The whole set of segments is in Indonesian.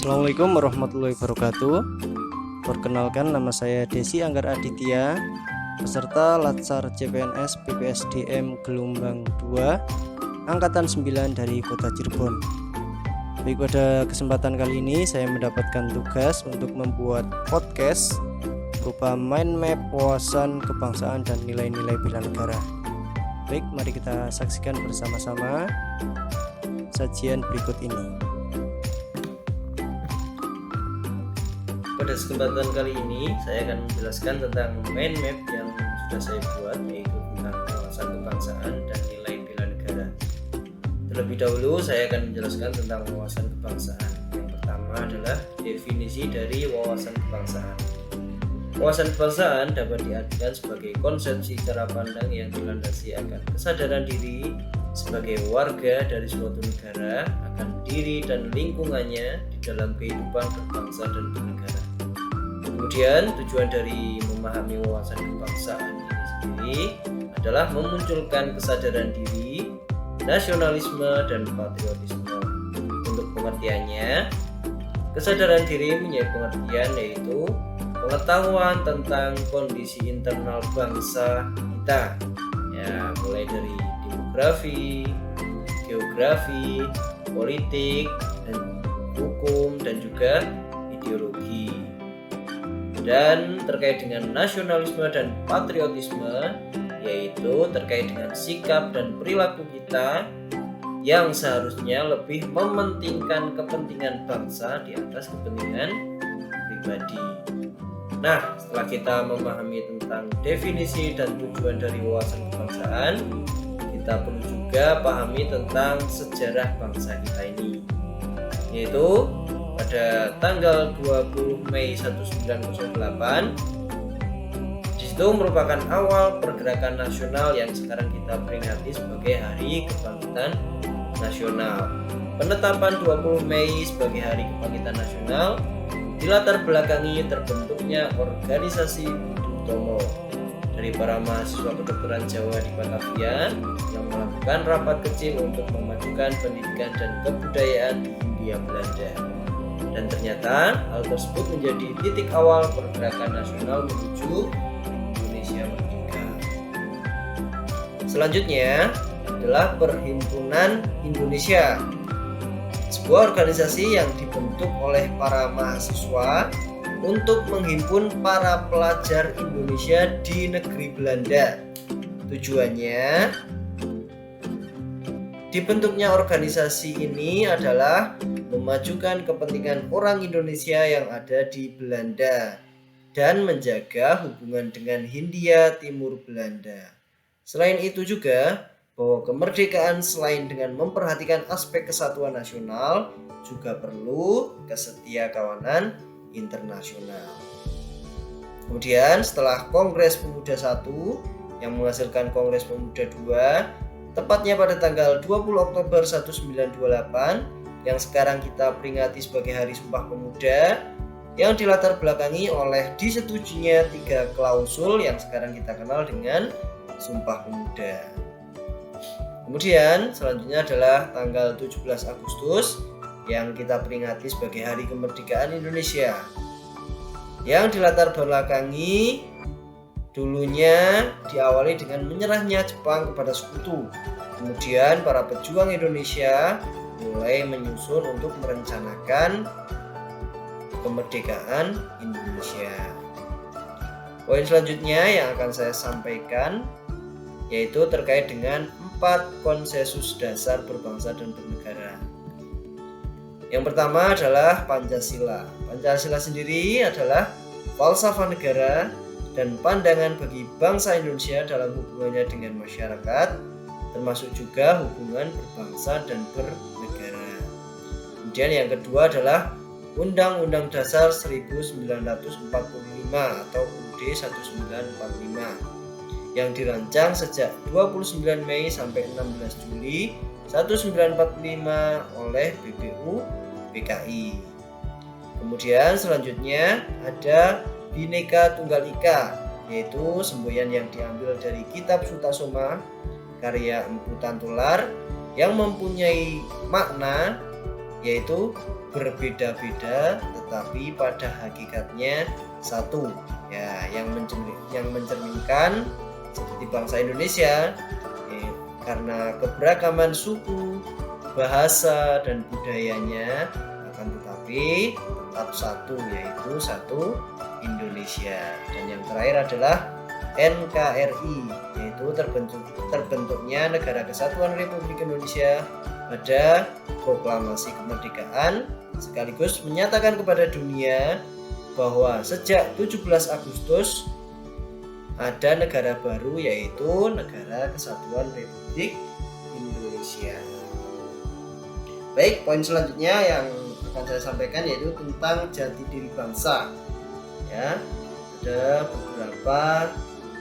Assalamualaikum warahmatullahi wabarakatuh. Perkenalkan, nama saya Desi Anggar Aditya, peserta Latsar CPNS BPSDM Gelombang 2 Angkatan 9 dari Kota Cirebon. Baik, pada kesempatan kali ini saya mendapatkan tugas untuk membuat podcast berupa mind map wawasan kebangsaan dan nilai-nilai bela negara. Baik, mari kita saksikan bersama-sama sajian berikut ini. Pada kesempatan kali ini saya akan menjelaskan tentang mind map yang sudah saya buat, yaitu tentang wawasan kebangsaan dan nilai bela negara. Terlebih dahulu saya akan menjelaskan tentang wawasan kebangsaan. Yang pertama adalah definisi dari wawasan kebangsaan. Wawasan kebangsaan dapat diartikan sebagai konsepsi cara pandang yang dilandasi akan kesadaran diri sebagai warga dari suatu negara akan diri dan lingkungannya di dalam kehidupan berbangsa dan bernegara. Kemudian tujuan dari memahami wawasan kebangsaan ini sendiri adalah memunculkan kesadaran diri, nasionalisme, dan patriotisme. Untuk pengertiannya, kesadaran diri punya pengertian yaitu pengetahuan tentang kondisi internal bangsa kita, ya, mulai dari demografi, geografi, politik, dan hukum, dan juga ideologi. Dan terkait dengan nasionalisme dan patriotisme, yaitu terkait dengan sikap dan perilaku kita yang seharusnya lebih mementingkan kepentingan bangsa di atas kepentingan pribadi. Nah, setelah kita memahami tentang definisi dan tujuan dari wawasan kebangsaan, kita perlu juga pahami tentang sejarah bangsa kita ini, yaitu pada tanggal 20 Mei 1908. Di situ merupakan awal pergerakan nasional yang sekarang kita peringati sebagai Hari Kebangkitan Nasional. Penetapan 20 Mei sebagai Hari Kebangkitan Nasional dilatar belakangi terbentuknya organisasi Budi Utomo dari para mahasiswa kedokteran Jawa di Batavia yang melakukan rapat kecil untuk memajukan pendidikan dan kebudayaan di Hindia Belanda. Dan ternyata hal tersebut menjadi titik awal pergerakan nasional menuju Indonesia Merdeka. Selanjutnya adalah Perhimpunan Indonesia, sebuah organisasi yang dibentuk oleh para mahasiswa untuk menghimpun para pelajar Indonesia di negeri Belanda. Tujuannya dibentuknya organisasi ini adalah memajukan kepentingan orang Indonesia yang ada di Belanda dan menjaga hubungan dengan Hindia Timur Belanda. Selain itu juga bahwa kemerdekaan selain dengan memperhatikan aspek kesatuan nasional juga perlu kesetiakawanan internasional. Kemudian setelah Kongres Pemuda 1 yang menghasilkan Kongres Pemuda 2, tepatnya pada tanggal 20 Oktober 1928 yang sekarang kita peringati sebagai Hari Sumpah Pemuda, yang dilatar belakangi oleh disetujuinya 3 klausul yang sekarang kita kenal dengan Sumpah Pemuda. Kemudian selanjutnya adalah tanggal 17 Agustus yang kita peringati sebagai Hari Kemerdekaan Indonesia, yang dilatar belakangi dulunya diawali dengan menyerahnya Jepang kepada sekutu. Kemudian para pejuang Indonesia mulai menyusun untuk merencanakan kemerdekaan Indonesia. Poin selanjutnya yang akan saya sampaikan yaitu terkait dengan 4 konsensus dasar berbangsa dan bernegara. Yang pertama adalah Pancasila. Pancasila sendiri adalah falsafah negara dan pandangan bagi bangsa Indonesia dalam hubungannya dengan masyarakat, termasuk juga hubungan berbangsa dan bernegara. Kemudian yang kedua adalah Undang-Undang Dasar 1945 atau UUD 1945 yang dirancang sejak 29 Mei sampai 16 Juli 1945 oleh BPU PKI. Kemudian selanjutnya ada Bhinneka Tunggal Ika, yaitu semboyan yang diambil dari Kitab Sutasoma karya Empu Tantular yang mempunyai makna yaitu berbeda-beda tetapi pada hakikatnya satu, ya, yang mencerminkan seperti bangsa Indonesia, karena keberagaman suku, bahasa dan budayanya, akan tetapi tetap satu, yaitu satu Indonesia. Dan yang terakhir adalah NKRI, yaitu terbentuknya Negara Kesatuan Republik Indonesia pada proklamasi kemerdekaan, sekaligus menyatakan kepada dunia bahwa sejak 17 Agustus ada negara baru, yaitu Negara Kesatuan Republik Indonesia. Baik, poin selanjutnya yang akan saya sampaikan yaitu tentang jati diri bangsa. Ya, ada beberapa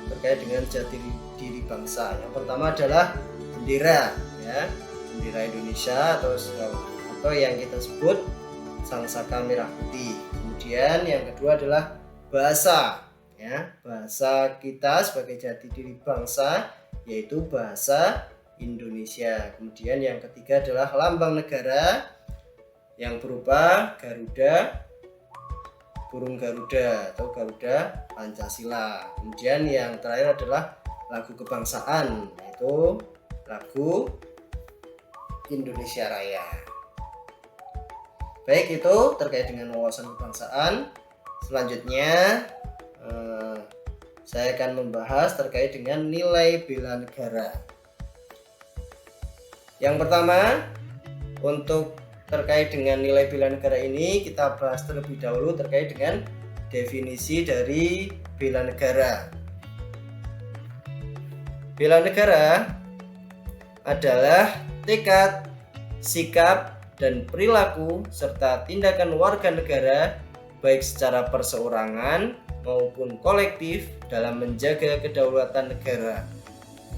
terkait dengan jati diri bangsa. Yang pertama adalah bendera, ya, bendera Indonesia atau yang kita sebut sangsaka merah putih. Kemudian yang kedua adalah bahasa, ya, bahasa kita sebagai jati diri bangsa yaitu bahasa Indonesia. Kemudian yang ketiga adalah lambang negara yang berupa Garuda, burung Garuda atau Garuda Pancasila. Kemudian yang terakhir adalah lagu kebangsaan, yaitu lagu Indonesia Raya. Baik, itu terkait dengan wawasan kebangsaan. Selanjutnya saya akan membahas terkait dengan nilai bela negara. Yang pertama, untuk terkait dengan nilai bela negara ini kita bahas terlebih dahulu terkait dengan definisi dari bela negara. Bela negara adalah tekad, sikap, dan perilaku serta tindakan warga negara baik secara perseorangan maupun kolektif dalam menjaga kedaulatan negara,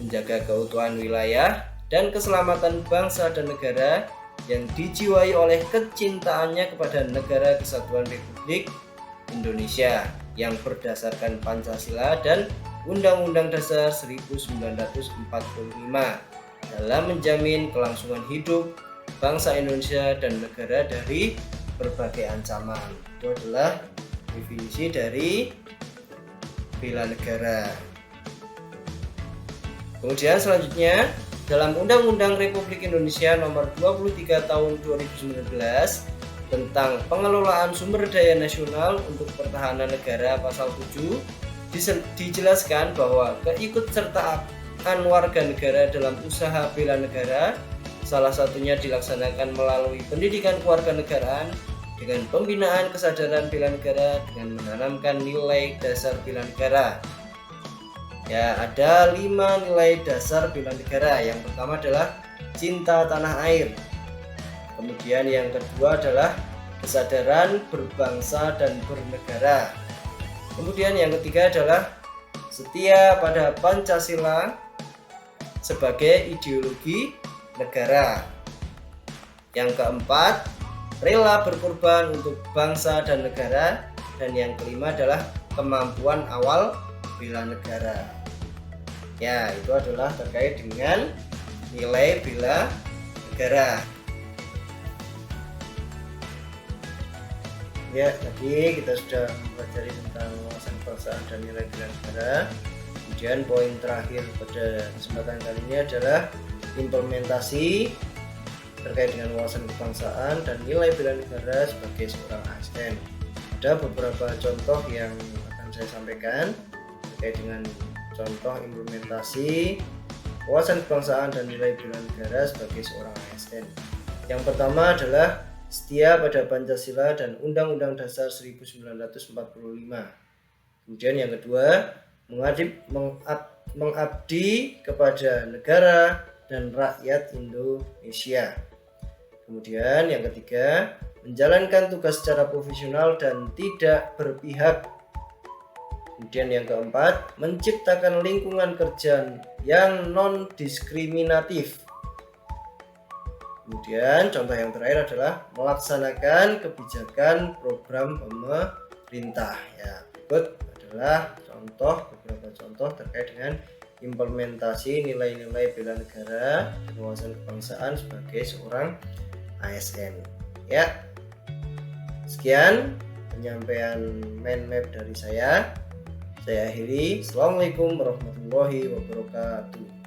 menjaga keutuhan wilayah dan keselamatan bangsa dan negara yang dijiwai oleh kecintaannya kepada Negara Kesatuan Republik Indonesia yang berdasarkan Pancasila dan Undang-Undang Dasar 1945 dalam menjamin kelangsungan hidup bangsa Indonesia dan negara dari berbagai ancaman. Itu adalah definisi dari bela negara. Kemudian selanjutnya, dalam Undang-Undang Republik Indonesia Nomor 23 Tahun 2019 tentang pengelolaan sumber daya nasional untuk pertahanan negara pasal 7 dijelaskan bahwa keikutsertaan warga negara dalam usaha bela negara salah satunya dilaksanakan melalui pendidikan kewarganegaraan dengan pembinaan kesadaran bela negara dengan menanamkan nilai dasar bela negara. Ya, ada 5 nilai dasar bela negara. Yang pertama adalah cinta tanah air. Kemudian yang kedua adalah kesadaran berbangsa dan bernegara. Kemudian yang ketiga adalah setia pada Pancasila sebagai ideologi negara. Yang keempat, rela berkorban untuk bangsa dan negara. Dan yang kelima adalah kemampuan awal bela negara. Ya, itu adalah terkait dengan nilai bela negara. Ya, tadi kita sudah mempelajari tentang wawasan kebangsaan dan nilai bela negara. Kemudian poin terakhir pada kesempatan kali ini adalah implementasi terkait dengan wawasan kebangsaan dan nilai bela negara sebagai seorang ASN. Ada beberapa contoh yang akan saya sampaikan terkait dengan contoh implementasi wawasan kebangsaan dan nilai bela negara sebagai seorang ASN. Yang pertama adalah setia pada Pancasila dan Undang-Undang Dasar 1945. Kemudian yang kedua, mengabdi kepada negara dan rakyat Indonesia. Kemudian yang ketiga, menjalankan tugas secara profesional dan tidak berpihak. Kemudian yang keempat, menciptakan lingkungan kerja yang non-diskriminatif. Kemudian contoh yang terakhir adalah melaksanakan kebijakan program pemerintah. Ya, berikut adalah beberapa contoh terkait dengan implementasi nilai-nilai bela negara dan wawasan kebangsaan sebagai seorang ASN. Ya, sekian penyampaian mind map dari saya. Saya akhiri. Assalamualaikum warahmatullahi wabarakatuh.